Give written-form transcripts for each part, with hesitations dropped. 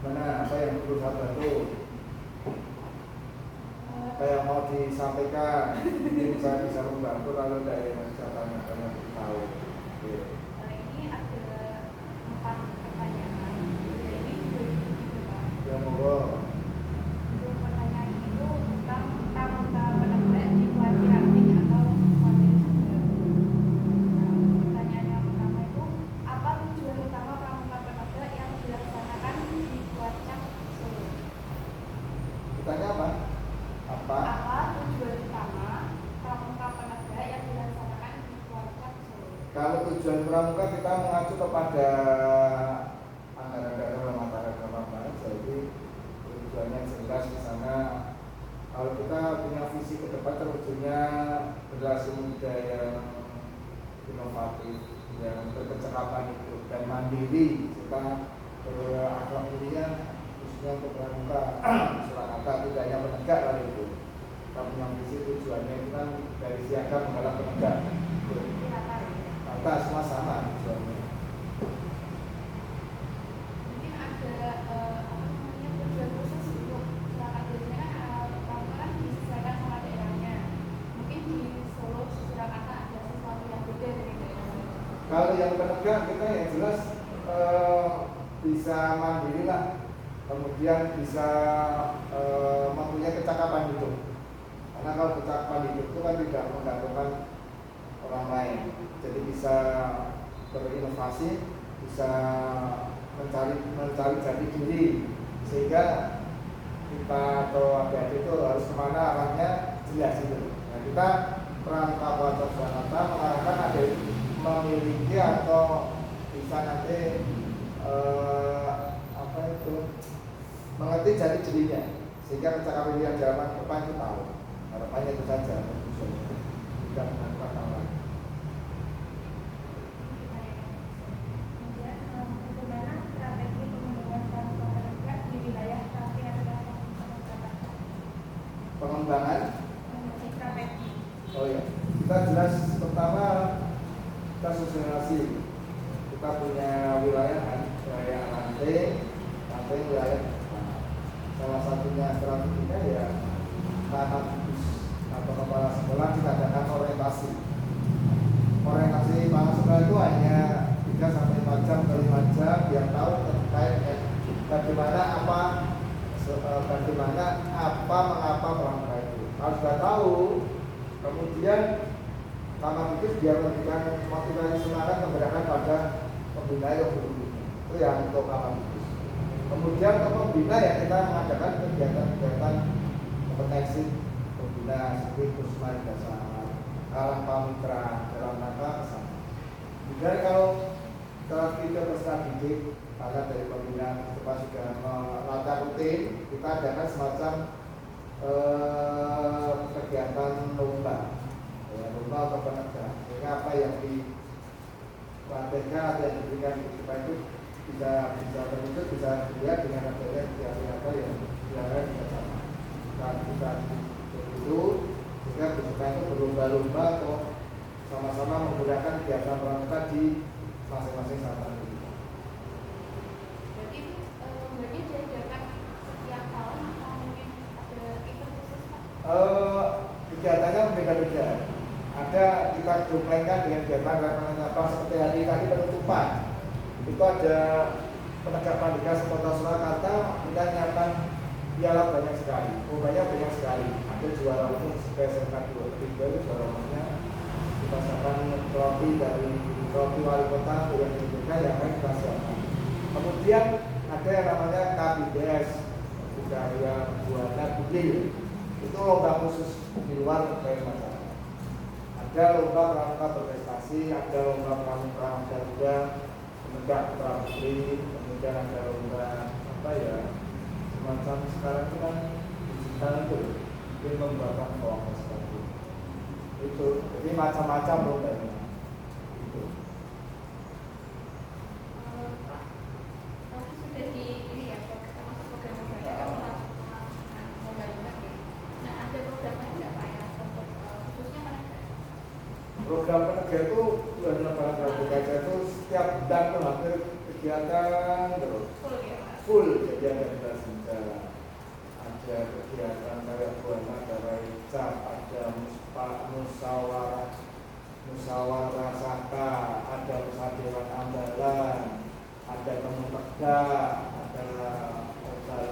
Mana apa yang perlu saya bantu? Kayak mau disampaikan, mungkin saya bisa membantu kalau dari yang saya tanyakan yang tahu. Ini ada 4 pertanyaan. Jadi Ya monggo. Pertanyaan itu tentang pramuka penegak di kuartir ranting atau kuartir juga. Pertanyaan yang pertama itu, apa tujuan utama pramuka penegak yang dilaksanakan di Kuarcap Solo? Ditanya apa? Apa tujuan utama pramuka penegak yang dilaksanakan di Kuarcap Solo? Kalau tujuan pramuka kita mengacu kepada anggaran daerah masyarakat Masyarakat, jadi tujuannya jelas di sana. Kalau kita punya visi ke depan terwujudnya generasi muda yang inovatif, yang berkecakapan itu dan mandiri, kita berakhlak mulia, khususnya untuk pramuka Surakarta tidak hanya penegak kali itu. Kita punya visi tujuannya itu kan dari siaga menggalang penegak. Kita semua sama tujuannya. Mungkin ada tujuan khusus untuk Surakarta biasanya kan pramuka kan disesuaikan sama daerahnya. Mungkin di Solo Surakarta ada sesuatu yang beda dari daerah lain. Kalau yang penegak kita yang jelas bisa mandiri lah, kemudian bisa mempunyai kecakapan hidup. Karena kalau kecakapan hidup itu kan tidak menggantungkan orang lain, jadi bisa berinovasi, bisa mencari jati diri, sehingga kita atau adik-adik itu harus kemana arahnya jelas itu. Nah, kita Pramuka Kuarcap Surakarta mengarahkan adik memiliki atau bisa nanti mengerti jati dirinya, sehingga kecakapan yang jalan depan itu tahu. Harapannya itu saja, tidak mengakukan hal lain. Bagaimana strategi pengembangan pramuka penegak di wilayah ranting atau Pengembangan strategi? Oh ya, kita jelas pertama kita sosialisasi. Kita punya wilayah ranting wilayah. Salah satunya strateginya ya tanah kudus atau kepala sekolah kita adakan orientasi kepala sekolah itu hanya 3 sampai 4 jam ke 5 jam yang tahu terkait bagaimana mengapa pramuka itu. Kalau sudah tahu, kemudian tanah kudus dia memberikan motivasi semangat menggerakkan pada pembina yang berikutnya. Itu yang untuk tanah kudus. Kemudian untuk pembina ya kita mengadakan kegiatan kompetensi pembina seperti Kusma Dasar, Alam Pamitra dalam rangka kesana. Kemudian kalau kita peserta didik, karena dari pembina kita sudah melatih rutin, kita adakan semacam kegiatan lomba atau penegak. Sehingga apa yang dilatihkan atau yang diberikan kita itu bisa terwujud, bisa dilihat dengan adanya kegiatan apa yang dilakukan bersama. Kita itu sehingga peserta itu berlomba-lomba atau sama-sama menggunakan kegiatan pramuka di masing-masing satuan kita. Berarti diadakan setiap tahun atau mungkin ada event khusus Pak? Kegiatannya berbeda-beda. Ada kita jumlahkan dengan kegiatan apa seperti hari tadi penutupan. Itu ada penegak pandega Kota Surakarta, kita nyiapkan piala banyak sekali, banyak sekali. Ada juara umum SMK 2 itu juara umumnya. Kita siapkan trofi dari trofi wali kota yang diberikan yang akan kita siapkan. Kemudian ada yang namanya KBBS, budaya buana budaya. Itu lomba khusus di luar dari masyarakat. Ada lomba pramuka berprestasi, ada lomba pramuka garuda, penegak putra putri, kemudian ada lomba semacam sekarang itu kan digital itu, mungkin membuatkan kelompok seperti itu. Jadi macam-macam lombanya. Itu. Sudah di ini ya, termasuk program budaya kan lomba-lomba ya. Nah, ada program lain nggak Pak ya untuk khususnya penegak? Program penegak itu bukan lembaga penegak itu setiap bulan itu hampir kegiatan terus. Full ya Pak? full, jadi ada berita, ada kegiatan karya buana, ada icap, ada musyawarah saka, ada musyawarah andalan, ada temu tegak, ada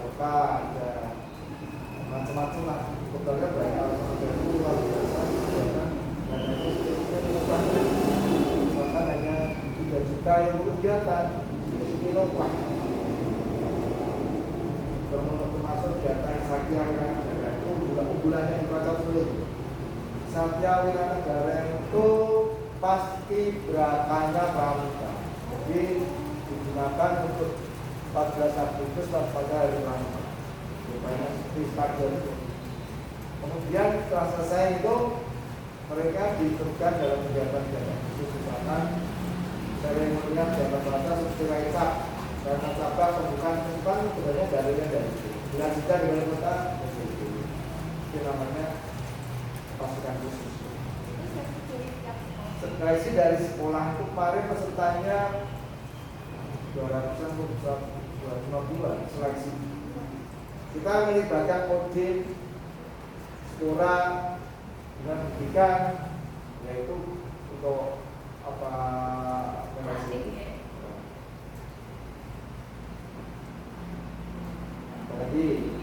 loka, ada macam-macam lah. Sebetulnya banyak orang yang luar biasa, dan bahkan hanya 3 juta yang kegiatan itu lupa. Termasuk data Satya Wiranegara itu unggulannya di Kota Sulit. Satya Wiranegara itu pasti berakanya pramuka, jadi digunakan untuk 14 Agustus pada hari Pramuka. Banyak seperti itu. Kemudian setelah selesai itu mereka diteruskan dalam kegiatan-kegiatan khusus, misalkan seremonial jabatan bahasa seperti Raisa dan nasabah pembukaan penumpang sebenarnya dari itu. Bila kita di wali kota itu namanya pasukan khusus. Seleksi dari sekolah itu kemarin pesertanya 250 seleksi. Kita melibatkan Kodim, Sekolah dengan pendidikan, yaitu untuk apa namanya? Apalagi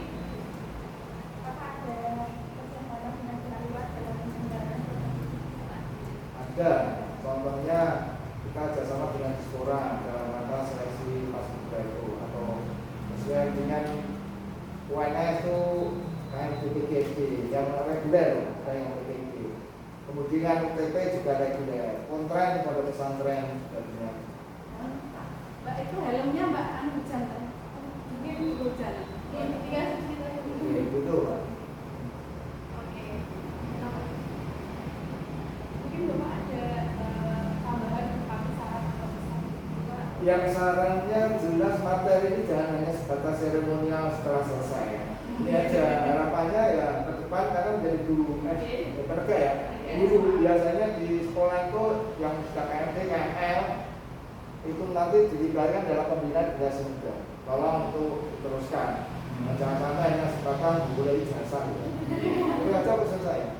ada, contohnya kita kerjasama dengan Sekolah dalam rangka seleksi paskibra itu, atau sesuai dengan UNS itu kayak PPKP yang reguler, ada yang PPKP. Kemudian UTP juga reguler, kontren pada pesantren sebagainya. Mbak itu helmnya Mbak hujan kan? Mungkin hujan. Iya, betul. Oke. Mungkin Bapak ada tambahan kami saran atau pesan? Yang sarannya jelas materi ini jangan hanya sebatas seremonial setelah selesai. Ini aja harapannya ya ke depan karena menjadi guru penegak ya. Guru biasanya di sekolah itu yang sudah KMT, KML itu nanti dilibatkan dalam pembinaan generasi muda. Tolong untuk diteruskan. Jangan sampai hanya sebatas boleh ijazah. Itu aja pesan saya.